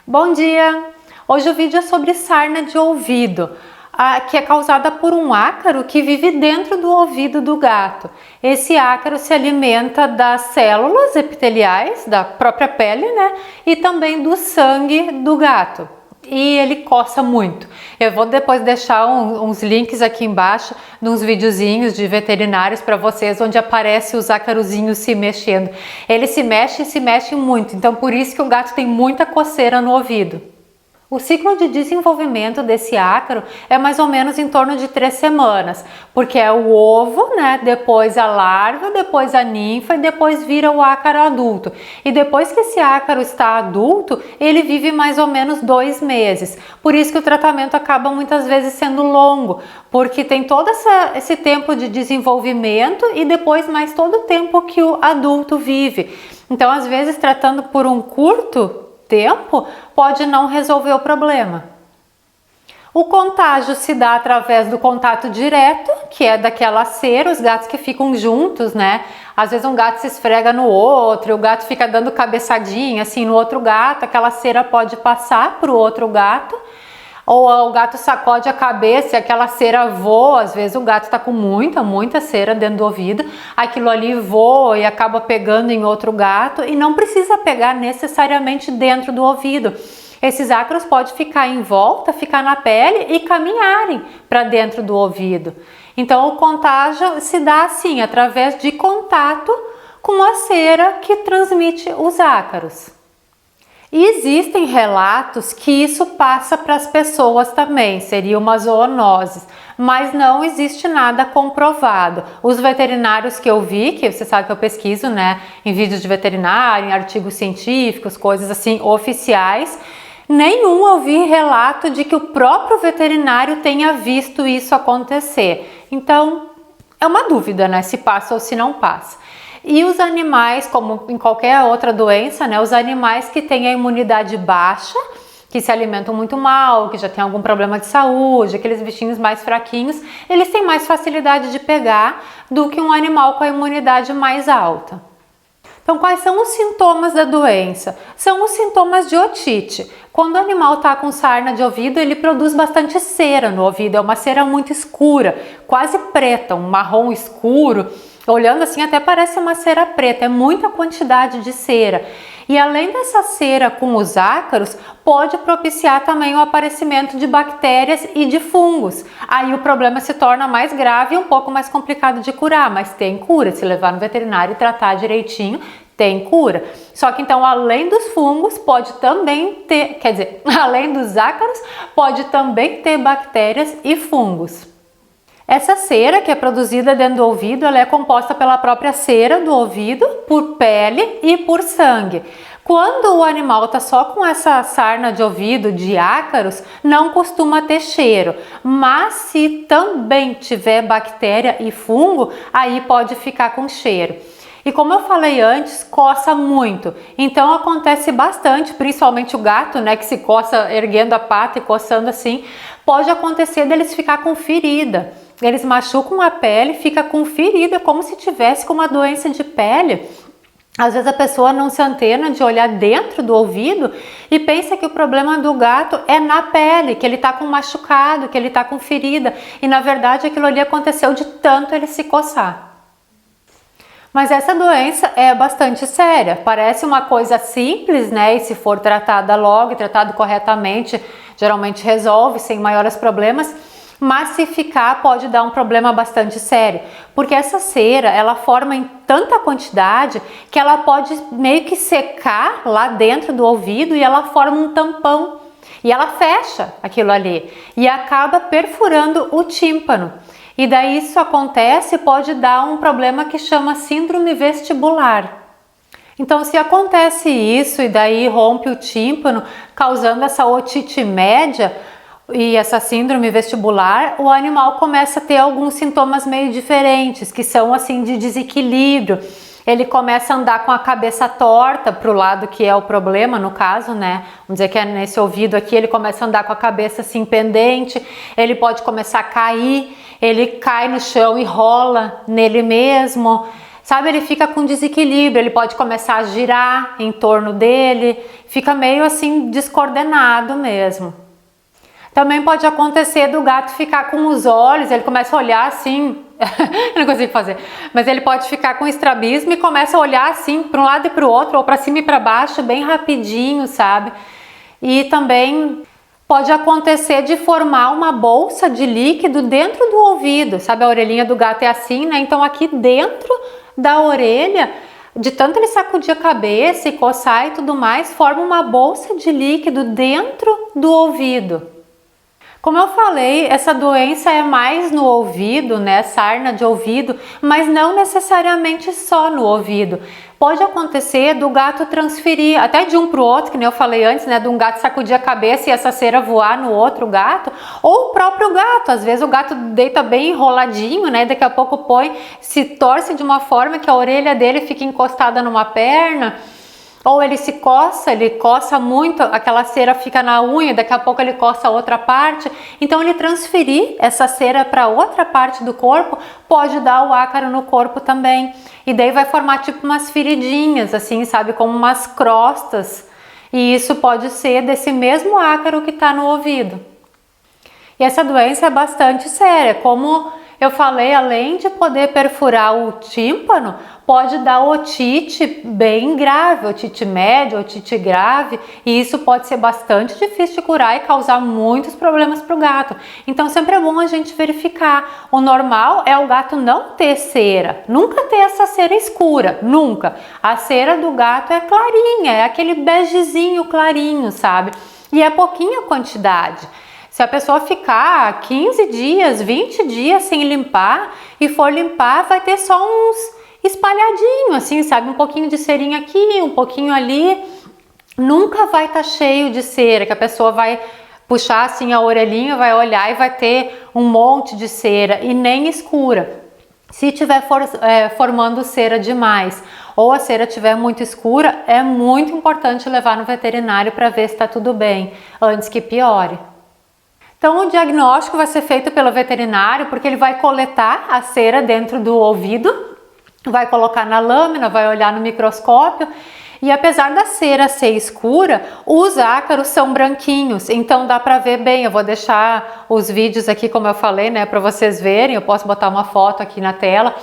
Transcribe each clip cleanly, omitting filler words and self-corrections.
Bom dia! Hoje o vídeo é sobre sarna de ouvido, que é causada por um ácaro que vive dentro do ouvido do gato. Esse ácaro se alimenta das células epiteliais da própria pele, né? E também do sangue do gato. E ele coça muito. Eu vou depois deixar uns links aqui embaixo, nos videozinhos de veterinários para vocês, onde aparece os ácarozinhos se mexendo. Ele se mexe muito, então por isso que o gato tem muita coceira no ouvido. O ciclo de desenvolvimento desse ácaro é mais ou menos em torno de 3 semanas, porque é o ovo, né? Depois a larva, depois a ninfa e depois vira o ácaro adulto. E depois que esse ácaro está adulto, ele vive mais ou menos 2 meses. Por isso que o tratamento acaba muitas vezes sendo longo, porque tem todo esse tempo de desenvolvimento e depois mais todo o tempo que o adulto vive. Então, às vezes, tratando por um curto tempo, pode não resolver o problema. O contágio se dá através do contato direto, que é daquela cera, os gatos que ficam juntos, né? Às vezes um gato se esfrega no outro, o gato fica dando cabeçadinha assim no outro gato, aquela cera pode passar para o outro gato. Ou o gato sacode a cabeça e aquela cera voa, às vezes o gato está com muita cera dentro do ouvido, aquilo ali voa e acaba pegando em outro gato e não precisa pegar necessariamente dentro do ouvido. Esses ácaros podem ficar em volta, ficar na pele e caminharem para dentro do ouvido. Então o contágio se dá assim, através de contato com a cera que transmite os ácaros. E existem relatos que isso passa para as pessoas também, seria uma zoonose, mas não existe nada comprovado. Os veterinários que eu vi, que você sabe que eu pesquiso, né, em vídeos de veterinário, em artigos científicos, coisas assim oficiais, nenhum eu vi relato de que o próprio veterinário tenha visto isso acontecer. Então, é uma dúvida, né, se passa ou se não passa. E os animais, como em qualquer outra doença, né, os animais que têm a imunidade baixa, que se alimentam muito mal, que já tem algum problema de saúde, aqueles bichinhos mais fraquinhos, eles têm mais facilidade de pegar do que um animal com a imunidade mais alta. Então, quais são os sintomas da doença? São os sintomas de otite. Quando o animal está com sarna de ouvido, ele produz bastante cera no ouvido, é uma cera muito escura, quase preta, um marrom escuro. Olhando assim até parece uma cera preta, é muita quantidade de cera. E além dessa cera com os ácaros, pode propiciar também o aparecimento de bactérias e de fungos. Aí o problema se torna mais grave e um pouco mais complicado de curar, mas tem cura. Se levar no veterinário e tratar direitinho, tem cura. Só que então, além dos fungos, pode também ter, além dos ácaros, pode também ter bactérias e fungos. Essa cera que é produzida dentro do ouvido, ela é composta pela própria cera do ouvido, por pele e por sangue. Quando o animal está só com essa sarna de ouvido de ácaros, não costuma ter cheiro, mas se também tiver bactéria e fungo, aí pode ficar com cheiro. E como eu falei antes, coça muito, então acontece bastante, principalmente o gato, né, que se coça erguendo a pata e coçando assim, pode acontecer deles ficar com ferida. Eles machucam a pele, fica com ferida, como se tivesse com uma doença de pele. Às vezes a pessoa não se antena de olhar dentro do ouvido e pensa que o problema do gato é na pele, que ele está com machucado, que ele está com ferida. E na verdade aquilo ali aconteceu de tanto ele se coçar. Mas essa doença é bastante séria, parece uma coisa simples, né? E se for tratada logo e tratado corretamente, geralmente resolve sem maiores problemas. Mas se ficar, pode dar um problema bastante sério, porque essa cera, ela forma em tanta quantidade que ela pode meio que secar lá dentro do ouvido e ela forma um tampão. E ela fecha aquilo ali e acaba perfurando o tímpano. E daí isso acontece, pode dar um problema que chama síndrome vestibular. Então, se acontece isso e daí rompe o tímpano, causando essa otite média e essa síndrome vestibular, o animal começa a ter alguns sintomas meio diferentes, que são assim de desequilíbrio. Ele começa a andar com a cabeça torta para o lado que é o problema, no caso, né? Vamos dizer que é nesse ouvido aqui, ele começa a andar com a cabeça assim pendente, ele pode começar a cair, ele cai no chão e rola nele mesmo. sabe, ele fica com desequilíbrio, ele pode começar a girar em torno dele, fica meio assim descoordenado mesmo. Também pode acontecer do gato ficar com os olhos, ele começa a olhar assim, eu não consigo fazer, mas ele pode ficar com estrabismo e começa a olhar assim para um lado e para o outro, ou para cima e para baixo, bem rapidinho, sabe? E também pode acontecer de formar uma bolsa de líquido dentro do ouvido, sabe? A orelhinha do gato é assim, né? Então aqui dentro da orelha, de tanto ele sacudir a cabeça e coçar e tudo mais, forma uma bolsa de líquido dentro do ouvido. Como eu falei, essa doença é mais no ouvido, né? Sarna de ouvido, mas não necessariamente só no ouvido. Pode acontecer do gato transferir até de um para o outro, que nem eu falei antes, né? De um gato sacudir a cabeça e essa cera voar no outro gato, ou o próprio gato. Às vezes o gato deita bem enroladinho, né? Daqui a pouco se torce de uma forma que a orelha dele fica encostada numa perna. Ou ele coça muito, aquela cera fica na unha, daqui a pouco ele coça a outra parte. Então ele transferir essa cera para outra parte do corpo pode dar o ácaro no corpo também. E daí vai formar tipo umas feridinhas, assim, sabe, como umas crostas. E isso pode ser desse mesmo ácaro que está no ouvido. E essa doença é bastante séria, como eu falei, além de poder perfurar o tímpano, pode dar otite bem grave, otite média, otite grave, e isso pode ser bastante difícil de curar e causar muitos problemas para o gato. Então sempre é bom a gente verificar. O normal é o gato não ter cera, nunca ter essa cera escura, nunca. A cera do gato é clarinha, é aquele begezinho clarinho, sabe? E é pouquinha quantidade. Se a pessoa ficar 15 dias, 20 dias sem limpar e for limpar, vai ter só uns espalhadinhos, assim, sabe? Um pouquinho de cerinha aqui, um pouquinho ali. Nunca vai estar cheio de cera, que a pessoa vai puxar assim a orelhinha, vai olhar e vai ter um monte de cera e nem escura. Se tiver formando cera demais ou a cera estiver muito escura, é muito importante levar no veterinário para ver se está tudo bem, antes que piore. Então o diagnóstico vai ser feito pelo veterinário, porque ele vai coletar a cera dentro do ouvido, vai colocar na lâmina, vai olhar no microscópio, e apesar da cera ser escura, os ácaros são branquinhos, então dá para ver bem. Eu vou deixar os vídeos aqui, como eu falei, né, para vocês verem. Eu posso botar uma foto aqui na tela.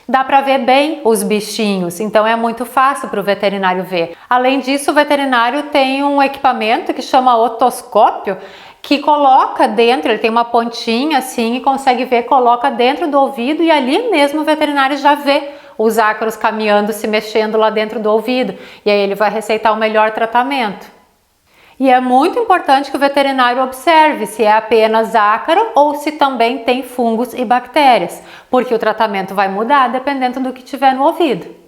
Dá para ver bem os bichinhos, então é muito fácil para o veterinário ver. Além disso, o veterinário tem um equipamento que chama otoscópio, que coloca dentro, ele tem uma pontinha assim e consegue ver, coloca dentro do ouvido, e ali mesmo o veterinário já vê os ácaros caminhando, se mexendo lá dentro do ouvido, e aí ele vai receitar o melhor tratamento. E é muito importante que o veterinário observe se é apenas ácaro ou se também tem fungos e bactérias, porque o tratamento vai mudar dependendo do que tiver no ouvido.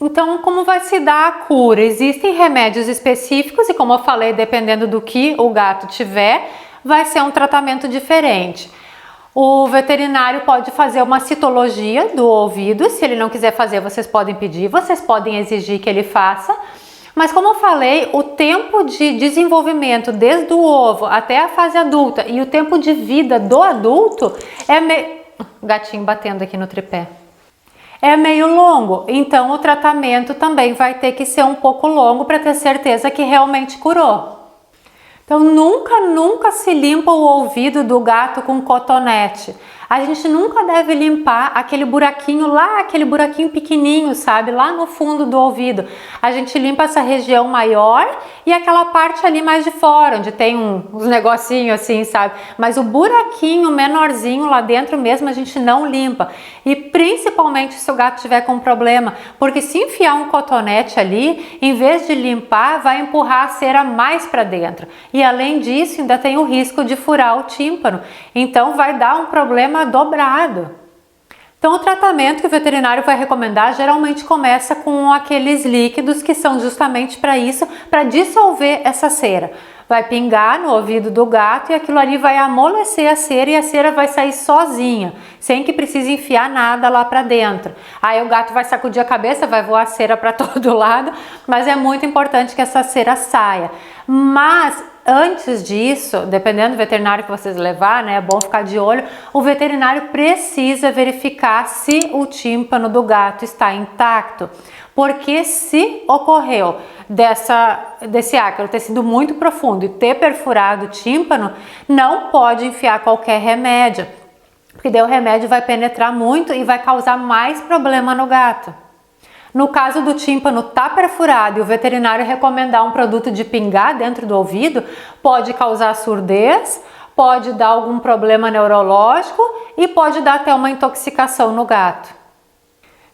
Então, como vai se dar a cura? Existem remédios específicos e, como eu falei, dependendo do que o gato tiver, vai ser um tratamento diferente. O veterinário pode fazer uma citologia do ouvido. Se ele não quiser fazer, vocês podem pedir, vocês podem exigir que ele faça. Mas como eu falei, o tempo de desenvolvimento desde o ovo até a fase adulta e o tempo de vida do adulto é meio... Gatinho batendo aqui no tripé. É meio longo, então o tratamento também vai ter que ser um pouco longo para ter certeza que realmente curou. Então nunca se limpa o ouvido do gato com cotonete. A gente nunca deve limpar aquele buraquinho lá, aquele buraquinho pequenininho, sabe? Lá no fundo do ouvido. A gente limpa essa região maior e aquela parte ali mais de fora, onde tem uns negocinhos assim, sabe? Mas o buraquinho menorzinho lá dentro mesmo a gente não limpa. E principalmente se o gato tiver com problema, porque se enfiar um cotonete ali, em vez de limpar, vai empurrar a cera mais para dentro. E além disso, ainda tem o risco de furar o tímpano. Então vai dar um problema dobrado. Então o tratamento que o veterinário vai recomendar geralmente começa com aqueles líquidos que são justamente para isso, para dissolver essa cera. vai pingar no ouvido do gato e aquilo ali vai amolecer a cera e a cera vai sair sozinha, sem que precise enfiar nada lá para dentro. Aí o gato vai sacudir a cabeça, vai voar cera para todo lado, mas é muito importante que essa cera saia. Mas antes disso, dependendo do veterinário que vocês levar, né, é bom ficar de olho, o veterinário precisa verificar se o tímpano do gato está intacto. Porque se ocorreu desse ácaro ter sido muito profundo e ter perfurado o tímpano, não pode enfiar qualquer remédio, porque daí o remédio vai penetrar muito e vai causar mais problema no gato. No caso do tímpano tá perfurado e o veterinário recomendar um produto de pingar dentro do ouvido, pode causar surdez, pode dar algum problema neurológico e pode dar até uma intoxicação no gato.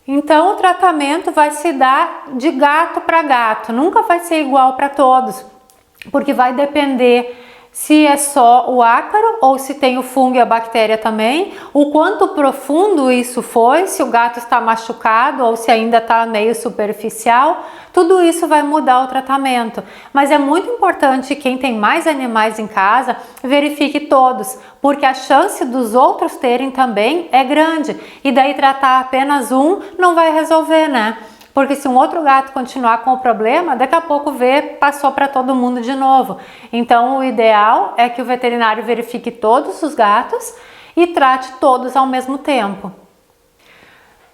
Então o tratamento vai se dar de gato para gato, nunca vai ser igual para todos, porque vai depender se é só o ácaro ou se tem o fungo e a bactéria também, o quanto profundo isso foi, se o gato está machucado ou se ainda está meio superficial, tudo isso vai mudar o tratamento. Mas é muito importante quem tem mais animais em casa verifique todos, porque a chance dos outros terem também é grande, e daí tratar apenas um não vai resolver, né? Porque se um outro gato continuar com o problema, daqui a pouco passou para todo mundo de novo. Então o ideal é que o veterinário verifique todos os gatos e trate todos ao mesmo tempo.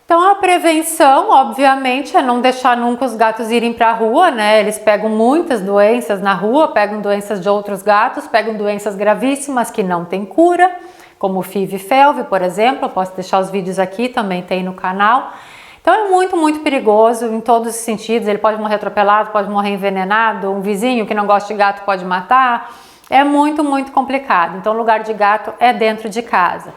Então a prevenção, obviamente, é não deixar nunca os gatos irem para a rua, né? Eles pegam muitas doenças na rua, pegam doenças de outros gatos, pegam doenças gravíssimas que não tem cura, como FIV e FeLV, por exemplo. Eu posso deixar os vídeos aqui, também tem no canal. Então é muito, muito perigoso em todos os sentidos. Ele pode morrer atropelado, pode morrer envenenado, um vizinho que não gosta de gato pode matar. É muito, muito complicado. Então lugar de gato é dentro de casa.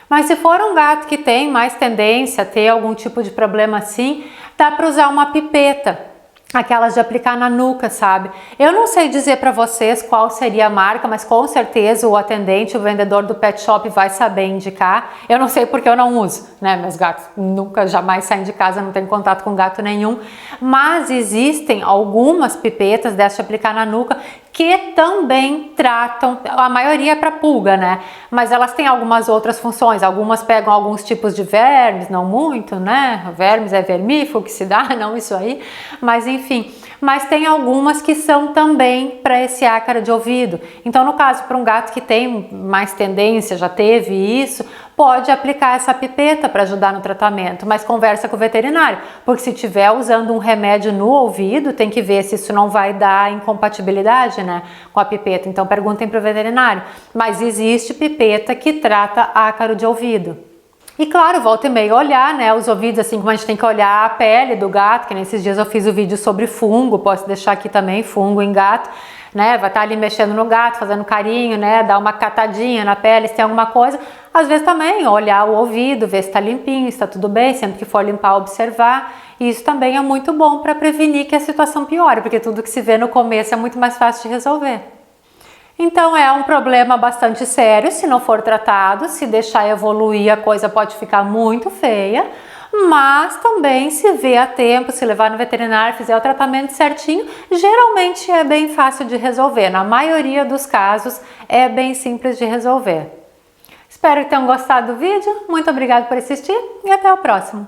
Mas se for um gato que tem mais tendência a ter algum tipo de problema assim, dá para usar uma pipeta. Aquelas de aplicar na nuca, sabe? Eu não sei dizer para vocês qual seria a marca, mas com certeza o atendente, o vendedor do pet shop vai saber indicar. Eu não sei porque eu não uso, né? Meus gatos nunca, jamais saem de casa, não tenho contato com gato nenhum. Mas existem algumas pipetas dessas de aplicar na nuca que também tratam, a maioria é para pulga, né? Mas elas têm algumas outras funções. Algumas pegam alguns tipos de vermes, não muito, né? Vermes é vermífugo que se dá, não isso aí. Mas enfim, mas tem algumas que são também para esse ácaro de ouvido. Então, no caso, para um gato que tem mais tendência, já teve isso, pode aplicar essa pipeta para ajudar no tratamento, mas conversa com o veterinário, porque se estiver usando um remédio no ouvido, tem que ver se isso não vai dar incompatibilidade, né, com a pipeta. Então, perguntem para o veterinário. Mas existe pipeta que trata ácaro de ouvido. E claro, volta e meia olhar, né, os ouvidos, assim como a gente tem que olhar a pele do gato, que nesses dias eu fiz o vídeo sobre fungo, posso deixar aqui também, fungo em gato, né, vai estar ali mexendo no gato, fazendo carinho, né, dar uma catadinha na pele, se tem alguma coisa. Às vezes também olhar o ouvido, ver se está limpinho, se está tudo bem, sempre que for limpar, observar. E isso também é muito bom para prevenir que a situação piore, porque tudo que se vê no começo é muito mais fácil de resolver. Então é um problema bastante sério se não for tratado, se deixar evoluir a coisa pode ficar muito feia, mas também se vê a tempo, se levar no veterinário, fizer o tratamento certinho, geralmente é bem fácil de resolver. Na maioria dos casos é bem simples de resolver. Espero que tenham gostado do vídeo, muito obrigada por assistir e até o próximo.